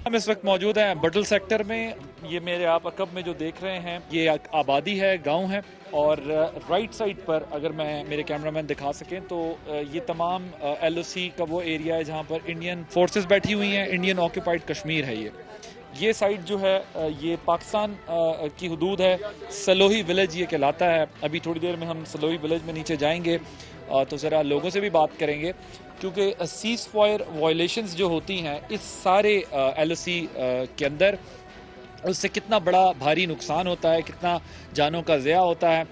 हम इस वक्त मौजूद हैं बटल सेक्टर में। ये मेरे आप अकब में जो देख रहे हैं ये आबादी है, गांव है। और राइट साइड पर अगर मैं मेरे कैमरामैन दिखा सकें तो ये तमाम LOC का वो एरिया है जहां पर इंडियन फोर्सेस बैठी हुई हैं। इंडियन ऑक्यूपाइड कश्मीर है ये साइड जो है ये पाकिस्तान की हुदूद है। सलोही विलेज ये कहलाता है। अभी थोड़ी देर में हम सलोही विलेज में नीचे जाएंगे तो ज़रा लोगों से भी बात करेंगे, क्योंकि सीज़ फायर वायलेशंस जो होती हैं इस सारे LOC के अंदर, उससे कितना बड़ा भारी नुकसान होता है, कितना जानों का ज़िया होता है,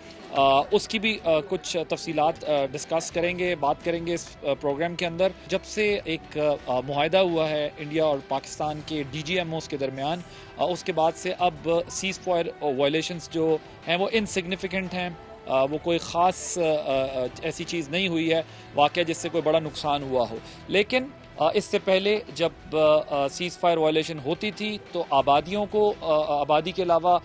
उसकी भी कुछ तफसीलात डिस्कस करेंगे, बात करेंगे इस प्रोग्राम के अंदर। जब से एक मुआहदा हुआ है इंडिया और पाकिस्तान के DGMOs के दरमियान, उसके बाद से अब सीज़ फायर वायलेशंस जो हैं वो इनसिग्निफिकेंट हैं। वो कोई ख़ास ऐसी चीज़ नहीं हुई है वाक़या जिससे कोई बड़ा नुकसान हुआ हो। लेकिन इससे पहले जब सीज़ फायर वायलेशन होती थी तो आबादियों को, आबादी के अलावा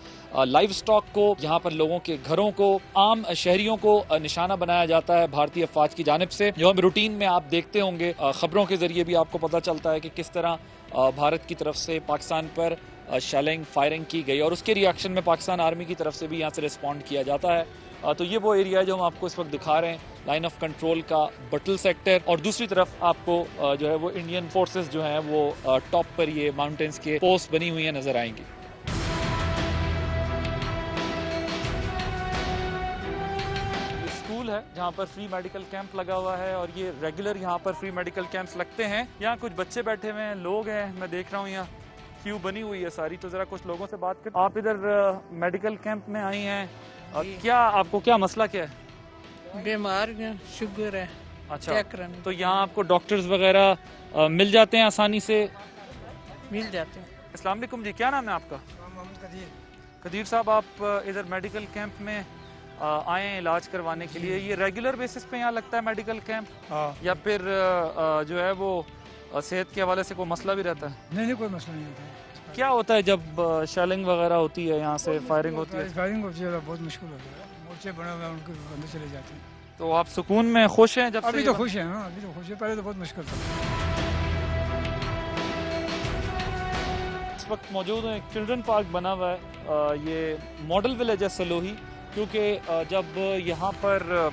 लाइव स्टॉक को, यहाँ पर लोगों के घरों को, आम शहरियों को निशाना बनाया जाता है भारतीय अफवाज की जानिब से। जो हम रूटीन में आप देखते होंगे, ख़बरों के ज़रिए भी आपको पता चलता है कि किस तरह भारत की तरफ से पाकिस्तान पर शेलिंग फायरिंग की गई और उसके रिएक्शन में पाकिस्तान आर्मी की तरफ से भी यहाँ से रिस्पॉन्ड किया जाता है। तो ये वो एरिया है जो हम आपको इस वक्त दिखा रहे हैं, लाइन ऑफ कंट्रोल का बटल सेक्टर। और दूसरी तरफ आपको जो है वो इंडियन फोर्सेस जो हैं वो टॉप पर ये माउंटेन्स के पोस्ट बनी हुई हैं नजर आएंगी। स्कूल है जहाँ पर फ्री मेडिकल कैंप लगा हुआ है और ये रेगुलर यहाँ पर फ्री मेडिकल कैंप्स लगते हैं। यहाँ कुछ बच्चे बैठे हुए हैं, लोग हैं, मैं देख रहा हूँ यहाँ क्यू बनी हुई है सारी। तो जरा कुछ लोगों से बात कर। आप इधर मेडिकल कैंप में आई हैं, क्या आपको क्या मसला क्या है? बीमार शुगर है। अच्छा, तो यहाँ आपको डॉक्टर्स वगैरह मिल जाते हैं आसानी से? मिल जाते हैं। अस्सलाम वालेकुम जी, क्या नाम है आपका? कदीर साहब, आप इधर मेडिकल कैंप में आए हैं इलाज करवाने के लिए। ये रेगुलर बेसिस पे यहाँ लगता है मेडिकल कैंप, या फिर जो है वो सेहत के हवाले से कोई मसला भी रहता है? नहीं, कोई मसला नहीं होता है। क्या होता है जब शेलिंग वगैरह होती है, यहाँ से फायरिंग होती है? फायरिंग होती है, बहुत मुश्किल होता है। मोर्चे बने हुए हैं, उनके अंदर चले जाते हैं। तो आप सुकून में खुश हैं? जब अभी तो खुश हैं, अभी तो खुश है, पहले तो बहुत मुश्किल था। इस वक्त मौजूद है, एक चिल्ड्रन पार्क बना हुआ है। ये मॉडल विलेज है सलोही, क्योंकि जब यहाँ पर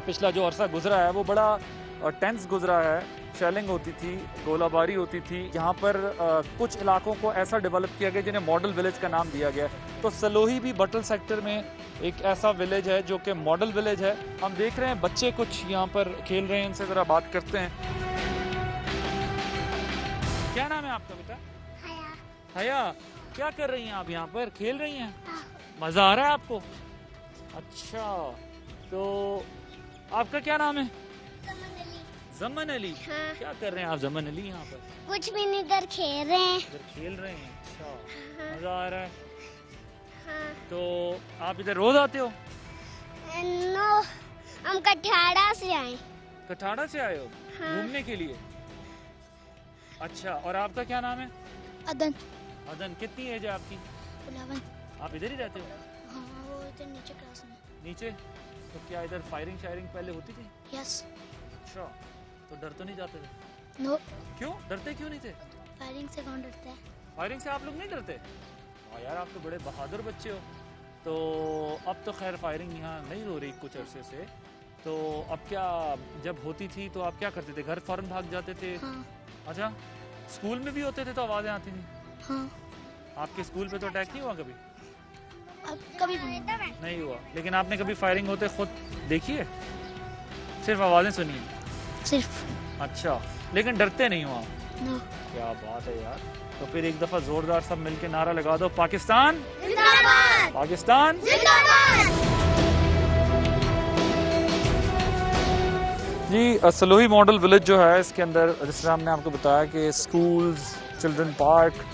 पिछला जो अरसा गुजरा है वो बड़ा टेंस गुजरा है। शेलिंग होती थी, गोलाबारी होती थी। यहाँ पर कुछ इलाकों को ऐसा डेवलप किया गया जिन्हें मॉडल विलेज का नाम दिया गया। तो सलोही भी बटल सेक्टर में एक ऐसा विलेज है जो कि मॉडल विलेज है। हम देख रहे हैं बच्चे कुछ यहाँ पर खेल रहे हैं, उनसे ज़रा बात करते हैं। क्या नाम है आपका बेटा? हया। क्या कर रही हैं आप यहाँ पर? खेल रही हैं? मज़ा आ रहा है आपको? अच्छा, तो आपका क्या नाम है? जमन अली। हाँ। क्या कर रहे हैं आप जमन अली यहाँ पर? कुछ भी नहीं, इधर खेल रहे हैं। इधर खेल रहे हैं? अच्छा। हाँ। मजा आ रहा है? हाँ। तो आप इधर रोज आते हो? नो, हम कठाड़ा से आए। कठाड़ा से आए हो? हाँ। घूमने के लिए? अच्छा, और आपका क्या नाम है? अदन। अदन, कितनी एज है आपकी? 11। आप इधर ही रहते हो? हाँ, वो इधर नीचे क्लास में। नीचे? तो क्या इधर फायरिंग शायरिंग पहले होती थी? यस। अच्छा, तो डर तो नहीं जाते थे? नो। क्यों डरते क्यों नहीं थे? फायरिंग से कौन डरता है? फायरिंग से आप लोग नहीं डरते? यार, आप तो बड़े बहादुर बच्चे हो। तो अब तो खैर फायरिंग यहाँ नहीं हो रही कुछ अरसे से। तो अब क्या, जब होती थी तो आप क्या करते थे? घर फौरन भाग जाते थे? हाँ। अच्छा, स्कूल में भी होते थे तो आवाजें आती थी? हाँ। आपके स्कूल पे तो अटैक नहीं हुआ कभी? अब कभी भी नहीं हुआ। लेकिन आपने कभी फायरिंग होते खुद देखी है? सिर्फ आवाजें सुनी है? सिर्फ। अच्छा, लेकिन डरते नहीं हो आप? नो। क्या बात है यार। तो फिर एक दफा जोरदार सब मिलके नारा लगा दो, पाकिस्तान जिंदाबाद, पाकिस्तान जिंदाबाद। जी, सलोही मॉडल विलेज जो है इसके अंदर जिस तरह हमने आपको बताया कि स्कूल्स, चिल्ड्रन पार्क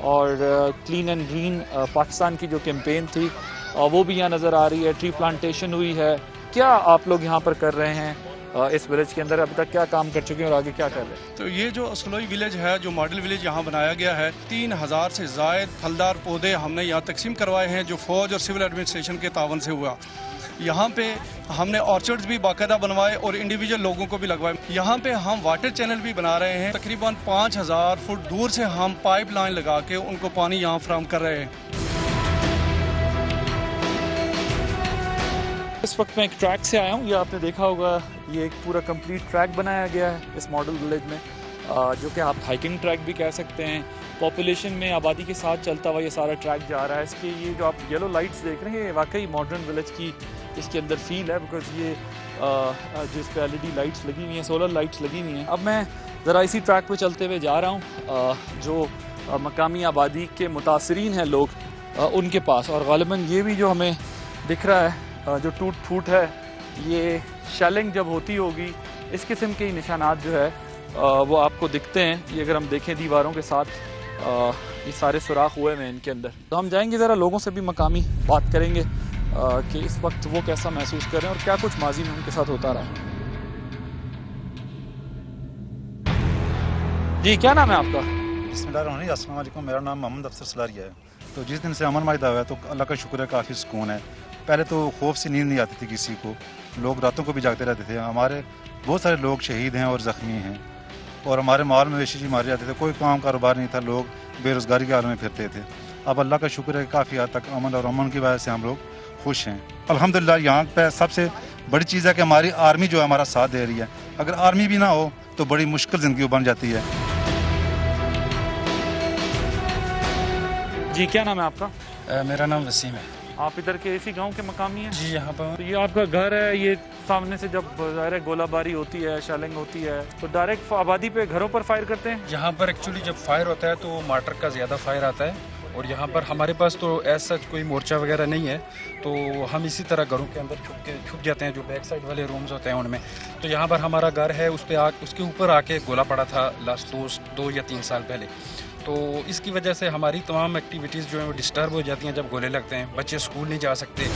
और क्लीन एंड ग्रीन पाकिस्तान की जो कैंपेन थी वो भी यहाँ नज़र आ रही है। ट्री प्लांटेशन हुई है। क्या आप लोग यहाँ पर कर रहे हैं इस विलेज के अंदर? अभी तक क्या काम कर चुके हैं और आगे क्या कर रहे हैं? तो ये जो सलोही विलेज है, जो मॉडल विलेज यहाँ बनाया गया है, 3000 से ज़ायद फलदार पौधे हमने यहाँ तकसीम करवाए हैं, जो फ़ौज और सिविल एडमिनिस्ट्रेशन के तावन से हुआ। यहाँ पे हमने ऑर्चर्ड्स भी बाकायदा बनवाए और इंडिविजुअल लोगों को भी लगवाए। यहाँ पे हम वाटर चैनल भी बना रहे हैं। तकरीबन 5000 फुट दूर से हम पाइप लाइन लगा के उनको पानी यहाँ फराहम कर रहे हैं। इस वक्त मैं एक ट्रैक से आया हूँ। ये आपने देखा होगा, ये एक पूरा कंप्लीट ट्रैक बनाया गया है इस मॉडल विलेज में, जो कि आप हाइकिंग ट्रैक भी कह सकते हैं। पॉपुलेशन में आबादी के साथ चलता हुआ ये सारा ट्रैक जा रहा है। इसके ये जो आप येलो लाइट्स देख रहे हैं, ये वाकई मॉडर्न विलेज की इसके अंदर फील है, बिकॉज ये जो इस पर LED लाइट्स लगी हुई हैं, सोलर लाइट्स लगी हुई हैं। अब मैं ज़रा इसी ट्रैक पे चलते हुए जा रहा हूँ जो मकामी आबादी के मुतासरीन हैं लोग, उनके पास। और ग़ालिबन ये भी जो हमें दिख रहा है जो टूट फूट है, ये शेलिंग जब होती होगी इस किस्म के निशानात जो है वो आपको दिखते हैं। ये अगर हम देखें दीवारों के साथ ये सारे सुराख हुए हैं इनके अंदर। तो हम जाएंगे ज़रा लोगों से भी मकामी बात करेंगे कि इस वक्त वो कैसा महसूस कर रहे हैं और क्या कुछ माजी में उनके साथ होता रहा। जी, क्या नाम है आपका? बिस्मिल्लाहिर्रहमानिर्रहीम, अस्सलाम वालेकुम। मेरा नाम मोहम्मद अफसर सलारिया है। तो जिस दिन से अमन माहिदा हुआ है तो अल्लाह का शुक्र है, काफ़ी सुकून है। पहले तो खौफ से नींद नहीं आती थी किसी को, लोग रातों को भी जागते रहते थे। हमारे बहुत सारे लोग शहीद हैं और ज़ख्मी हैं, और हमारे माल मवेशी जी मारे जाते थे। कोई काम कारोबार नहीं था, लोग बेरोज़गारी के हाल में फिरते थे। अब अल्लाह का शुक्र है, काफ़ी हद तक अमन और अमन की वजह से हम लोग खुश हैं अल्हम्दुलिल्लाह। यहाँ पे सबसे बड़ी चीज़ है कि हमारी आर्मी जो है हमारा साथ दे रही है। अगर आर्मी भी ना हो तो बड़ी मुश्किल ज़िंदगी बन जाती है। जी, क्या नाम है आपका? मेरा नाम वसीम है। आप इधर के इसी गांव के मकामी हैं? जी, यहाँ पर। तो ये आपका घर है, ये सामने से जब ज़ाहिर है गोलाबारी होती है, शेलिंग होती है, तो डायरेक्ट आबादी पे घरों पर फायर करते हैं? यहाँ पर एक्चुअली जब फायर होता है तो मार्टर का ज़्यादा फायर आता है, और यहाँ पर हमारे पास तो ऐसा कोई मोर्चा वगैरह नहीं है, तो हम इसी तरह घरों के अंदर छुप जाते हैं। जो बैक साइड वाले रूम्स होते हैं उनमें, तो यहाँ पर हमारा घर है, उसके ऊपर आके गोला पड़ा था लास्ट 2 या 3 साल पहले। तो इसकी वजह से हमारी तमाम एक्टिविटीज़ जो हैं वो डिस्टर्ब हो जाती हैं जब गोले लगते हैं। बच्चे स्कूल नहीं जा सकते।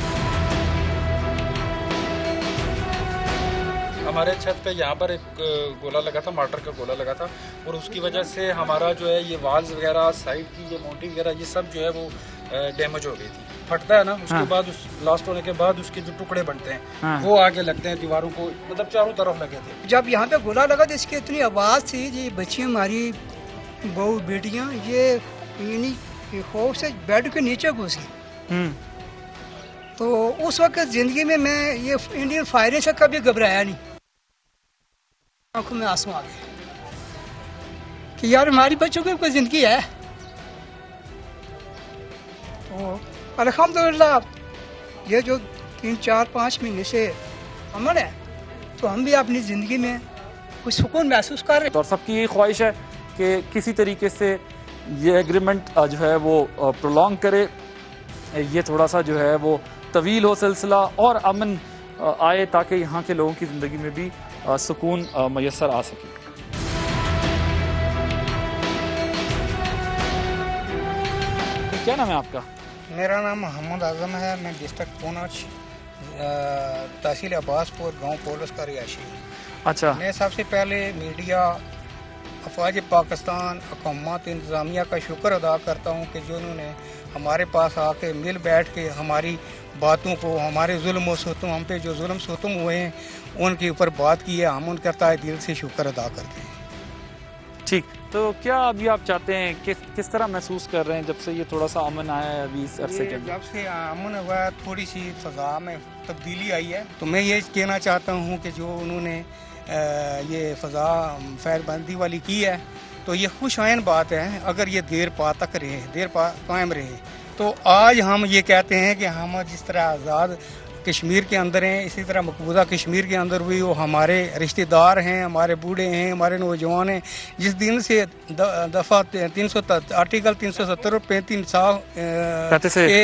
हमारे छत पे यहाँ पर एक गोला लगा था, मार्टर का गोला लगा था, और उसकी वजह से हमारा जो है ये वाल्स वगैरह, साइड की ये मोटी वगैरह, ये सब जो है वो डैमेज हो गई थी। फटता है ना, उसके बाद लास्ट होने के बाद उसके जो टुकड़े बनते हैं वो आगे लगते हैं दीवारों को, मतलब चारों तरफ लगे थे। जब यहाँ पे गोला लगा तो इसकी इतनी आवाज़ थी, जी बच्चियाँ हमारी बहू बेटियाँ ये खौफ से बेड के नीचे घुस गई। तो उस वक्त ज़िंदगी में मैं ये इंडियन फायरिंग से कभी घबराया नहीं। आंखों में आंसू आ गए कि यार हमारी बच्चों की कोई ज़िंदगी है। तो अल्हम्दुलिल्लाह ये जो 3-4-5 महीने से अमन है, तो हम भी अपनी ज़िंदगी में कुछ सुकून महसूस कर रहे हैं। और सबकी यही ख्वाहिश है कि किसी तरीके से ये एग्रीमेंट जो है वो प्रोलॉन्ग करे, ये थोड़ा सा जो है वो तवील हो सिलसिला, और अमन आए ताकि यहाँ के लोगों की ज़िंदगी में भी सुकून मैसर आ सके। क्या नाम है आपका? मेरा नाम मोहम्मद आज़म है। मैं डिस्ट्रिक्ट पूंछ तहसील अब्बासपुर गांव पोलस का रिहायशी हूँ। अच्छा। मैं सबसे पहले मीडिया, अफवाज पाकिस्तान, हुकूमत, इंतज़ामिया का शुक्र अदा करता हूँ कि जिन्होंने हमारे पास आके मिल बैठ के हमारी बातों को, हमारे जुल्म और सितम, हम पे जो जुल्म सितम हुए हैं उनके ऊपर बात की है। हम उनका तहे दिल से शुक्र अदा करते हैं। ठीक, तो क्या अभी आप चाहते हैं किस तरह महसूस कर रहे हैं जब से ये थोड़ा सा अमन आया है अभी इस अरसे के अंदर? जब से अमन हुआ है, थोड़ी सी फ़ज़ा में तब्दीली आई है। तो मैं ये कहना चाहता हूँ कि जो उन्होंने ये फ़ज़ा फैरबंदी वाली की है, तो ये खुशआइन बात है। अगर ये देर पा तक रहे, देर पा कायम रहे, तो आज हम ये कहते हैं कि हम जिस तरह आज़ाद कश्मीर के अंदर हैं, इसी तरह मकबूजा कश्मीर के अंदर भी वो हमारे रिश्तेदार हैं, हमारे बूढ़े हैं, हमारे नौजवान हैं। जिस दिन से दफ़ा 300 आर्टिकल 370 और 35 के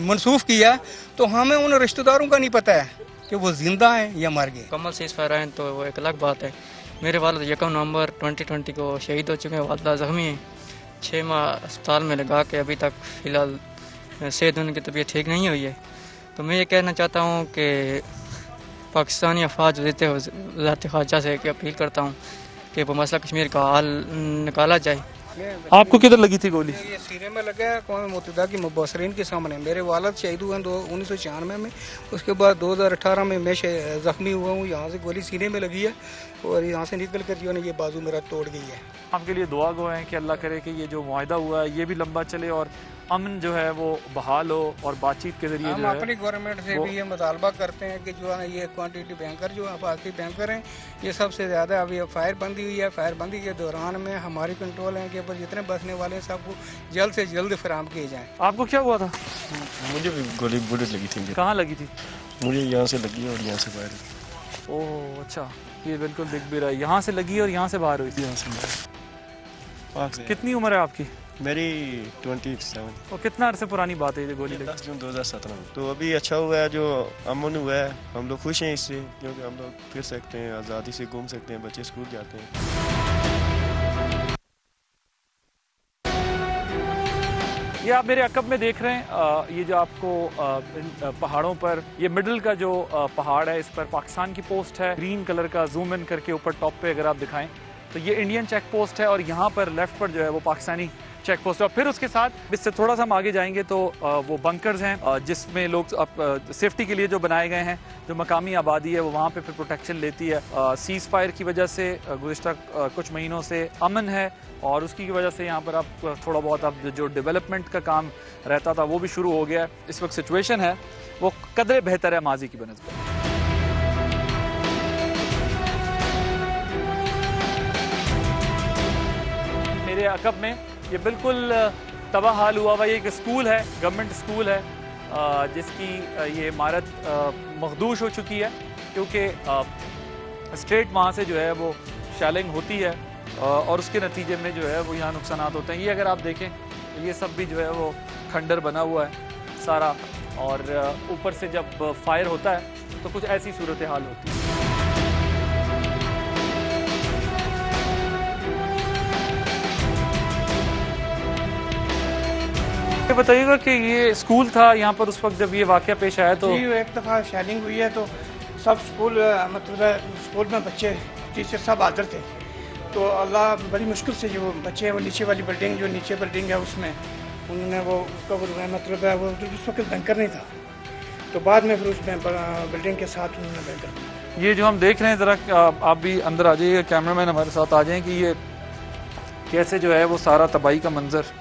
मनसूख किया, तो हमें उन रिश्तेदारों का नहीं पता है कि वो जिंदा हैं या मर गए। कमल से इस आए तो वो एक अलग बात है। मेरे वालिद 1 नवंबर 2020 को शहीद हो चुके हैं। वालिदा ज़ख्मी हैं, 6 माह अस्पताल में लगा के अभी तक फ़िलहाल सेहत उनकी तबीयत ठीक नहीं हुई है। तो मैं ये कहना चाहता हूँ कि पाकिस्तानी अफवाज देते हो वज़ारत ख़ारजा से कि अपील करता हूँ कि वो मसला कश्मीर का हल निकाला जाए आपको किधर लगी थी गोली? ये सीने में लगा है कौम मुत्तहिदा की मुबसरीन के सामने। मेरे वालिद शहीद हुए 1996 में, उसके बाद 2018 में मैं ज़ख्मी हुआ हूँ। यहाँ से गोली सीने में लगी है और यहाँ से निकल कर जो है ना ये बाजू मेरा तोड़ गई है। आपके लिए दुआ गो हैं कि अल्लाह करे कि ये जो मुआहदा हुआ है ये भी लंबा चले और अमन जो है वो बहाल हो और बातचीत के जरिए हम जो है अपनी गवर्नमेंट से भी ये मुतालबा करते हैं कि जो है ना ये क्वांटिटी बैंकर जो आबादी बैंकर हैं ये सबसे ज़्यादा अभी फायर बंदी हुई है। फायर बंदी के दौरान में हमारी कंट्रोल है कि बस जितने बसने वाले हैं सबको जल्द से जल्द फराहम किए जाएँ। आपको क्या हुआ था? मुझे भी गोली बुलेट लगी थी। कहाँ लगी थी? मुझे यहाँ से लगी और यहाँ से बाहर। ओह अच्छा, ये बिल्कुल दिख भी रहा है, यहाँ से लगी और यहाँ से बाहर हुई थी। यहाँ से कितनी उम्र है आपकी? मेरी 27। और कितना अरसे पुरानी बात है ये गोली लगी? 10 जून 2017 में। तो अभी अच्छा हुआ है जो अमन हुआ है, हम लोग खुश हैं इससे क्योंकि हम लोग फिर सकते हैं, आज़ादी से घूम सकते हैं, बच्चे स्कूल जाते हैं। ये आप मेरे अकब में देख रहे हैं, ये जो आपको इन पहाड़ों पर ये मिडिल का जो पहाड़ है इस पर पाकिस्तान की पोस्ट है। ग्रीन कलर का जूम इन करके ऊपर टॉप पे अगर आप दिखाएं तो ये इंडियन चेक पोस्ट है और यहाँ पर लेफ्ट पर जो है वो पाकिस्तानी चेक पोस्ट है। और फिर उसके साथ इससे थोड़ा सा हम आगे जाएंगे तो वो बंकर्स हैं जिसमें लोग सेफ्टी के लिए जो बनाए गए हैं, जो मकामी आबादी है वो वहाँ पे फिर प्रोटेक्शन लेती है। सीज़ फायर की वजह से गुज़िश्ता कुछ महीनों से अमन है और उसकी वजह से यहाँ पर अब थोड़ा बहुत अब जो डेवलपमेंट का काम रहता था वो भी शुरू हो गया है। इस वक्त सिचुएशन है वो कदरे बेहतर है माजी की बनस्बत। मेरे अकब में ये बिल्कुल तबाह हाल हुआ हुआ, ये एक स्कूल है, गवर्नमेंट स्कूल है जिसकी ये इमारत मखदूश हो चुकी है क्योंकि स्ट्रेट वहाँ से जो है वो शैलिंग होती है और उसके नतीजे में जो है वो यहाँ नुकसान होते हैं। ये अगर आप देखें तो ये सब भी जो है वो खंडर बना हुआ है सारा और ऊपर से जब फायर होता है तो कुछ ऐसी सूरत हाल होती है। बताइएगा कि ये स्कूल था यहाँ पर उस वक्त जब ये वाकया पेश आया तो? जी एक दफ़ा शैलिंग हुई है तो सब स्कूल मतलब स्कूल में बच्चे टीचर सब हाजिर थे तो अल्लाह बड़ी मुश्किल से जो बच्चे हैं वो नीचे वाली बिल्डिंग जो नीचे बिल्डिंग है उसमें उन्होंने वो उसका मतलब है वो उस वक्त बैंकर नहीं था तो बाद में फिर उसमें बिल्डिंग के साथ उन्होंने बैंकर। ये जो हम देख रहे हैं ज़रा आप भी अंदर आ जाइए, कैमरामैन हमारे साथ आ जाएं कि ये कैसे जो है वो सारा तबाही का मंजर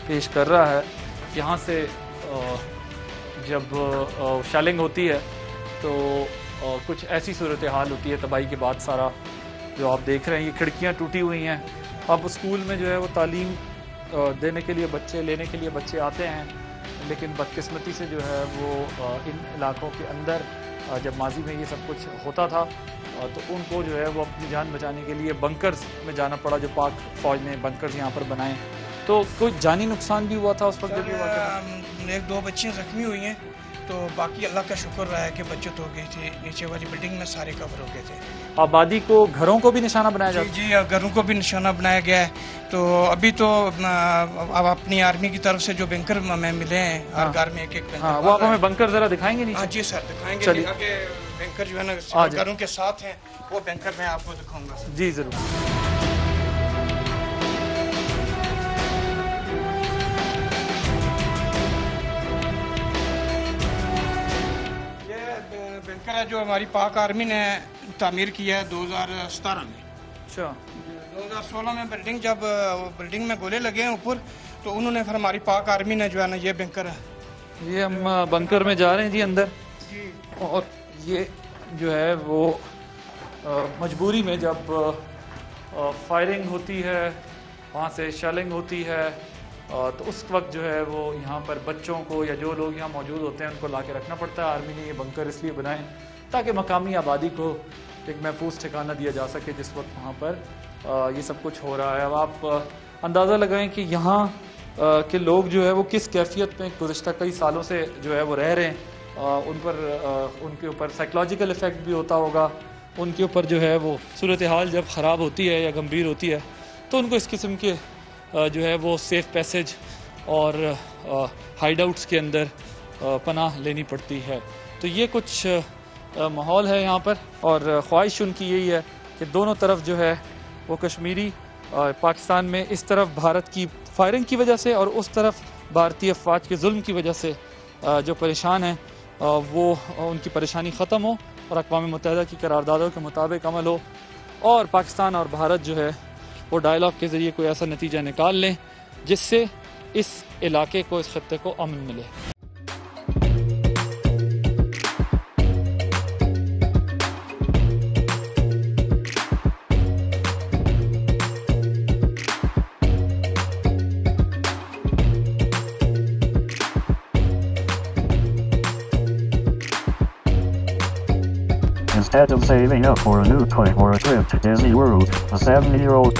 पेश कर रहा है। यहाँ से जब शैलिंग होती है तो कुछ ऐसी सूरत हाल होती है तबाही के बाद। सारा जो आप देख रहे हैं ये खिड़कियाँ टूटी हुई हैं। अब स्कूल में जो है वो तालीम देने के लिए बच्चे लेने के लिए बच्चे आते हैं लेकिन बदकिस्मती से जो है वो इन इलाकों के अंदर जब माजी में ये सब कुछ होता था तो उनको जो है वो अपनी जान बचाने के लिए बंकर्स में जाना पड़ा। जो पाक फौज ने बंकर्स यहाँ पर बनाए तो कोई जानी नुकसान भी हुआ था उस वक्त जब ये वाक़या? एक दो बच्चियाँ जख्मी हुई हैं तो बाकी अल्लाह का शुक्र रहा है कि बचत हो गई थी। नीचे वाली बिल्डिंग में सारे कवर हो गए थे। आबादी को घरों को भी निशाना बनाया जाता है? जी घरों को भी निशाना बनाया गया है। तो अभी तो अब अपनी आर्मी की तरफ से जो बैंकर हमें मिले हैं हर घर में एक बैंकर। हाँ, वो आप हमें बंकर जरा दिखाएंगे नीचे? हाँ जी सर दिखाएंगे। चलिए आगे बैंकर जो है ना घरों के साथ हैं वो बैंकर मैं आपको दिखाऊंगा। जी जरूर। बैंकर है जो हमारी पाक आर्मी ने तामीर किया है 2017 में। अच्छा 2016 में बिल्डिंग जब बिल्डिंग में गोले लगे हैं ऊपर तो उन्होंने फिर हमारी पाक आर्मी ने जो है ना ये बैंकर है। ये हम बंकर में जा रहे हैं जी अंदर और ये जो है वो मजबूरी में जब फायरिंग होती है वहाँ से शेलिंग होती है तो उस वक्त जो है वो यहाँ पर बच्चों को या जो लोग यहाँ मौजूद होते हैं उनको ला के रखना पड़ता है। आर्मी ने ये बंकर इसलिए बनाए ताकि मकामी आबादी को एक महफूज ठिकाना दिया जा सके जिस वक्त वहाँ पर ये सब कुछ हो रहा है। अब आप अंदाज़ा लगाएं कि यहाँ के लोग जो है वो किस कैफियत में गुज़िश्ता कई सालों से जो है वो रह रहे हैं। उन पर उनके ऊपर साइकोलॉजिकल इफ़ेक्ट भी होता होगा। उनके ऊपर जो है वो सूरत हाल जब ख़राब होती है या गंभीर होती है तो उनको इस किस्म के जो है वो सेफ़ पैसेज और हाइड आउट्स के अंदर पनाह लेनी पड़ती है। तो ये कुछ माहौल है यहाँ पर और ख्वाहिश उनकी यही है कि दोनों तरफ जो है वो कश्मीरी पाकिस्तान में इस तरफ भारत की फायरिंग की वजह से और उस तरफ भारतीय फ़ौज के जुल्म की वजह से जो परेशान हैं वो उनकी परेशानी ख़त्म हो और अक़वाम मुत्तहिदा की करारदादों के मुताबिक अमल हो और पाकिस्तान और भारत जो है वो डायलॉग के ज़रिए कोई ऐसा नतीजा निकाल लें जिससे इस इलाके को, इस खत्ते को अमन मिले। Instead of saving up for a new toy or a trip to Disney World, a 7-year-old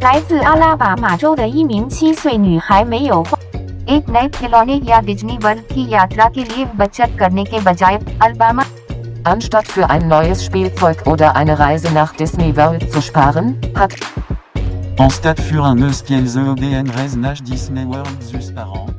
来自阿拉巴马州的一名7岁女孩没有花 एक नए खिलौने या डिज्नी वर्ल्ड की यात्रा के लिए बचत करने के बजाय Alabama Anstatt für ein neues Spielzeug oder eine Reise nach Disney World zu sparen, hat En stade für un eus kiel ze odn rez nach Disney World zus par an.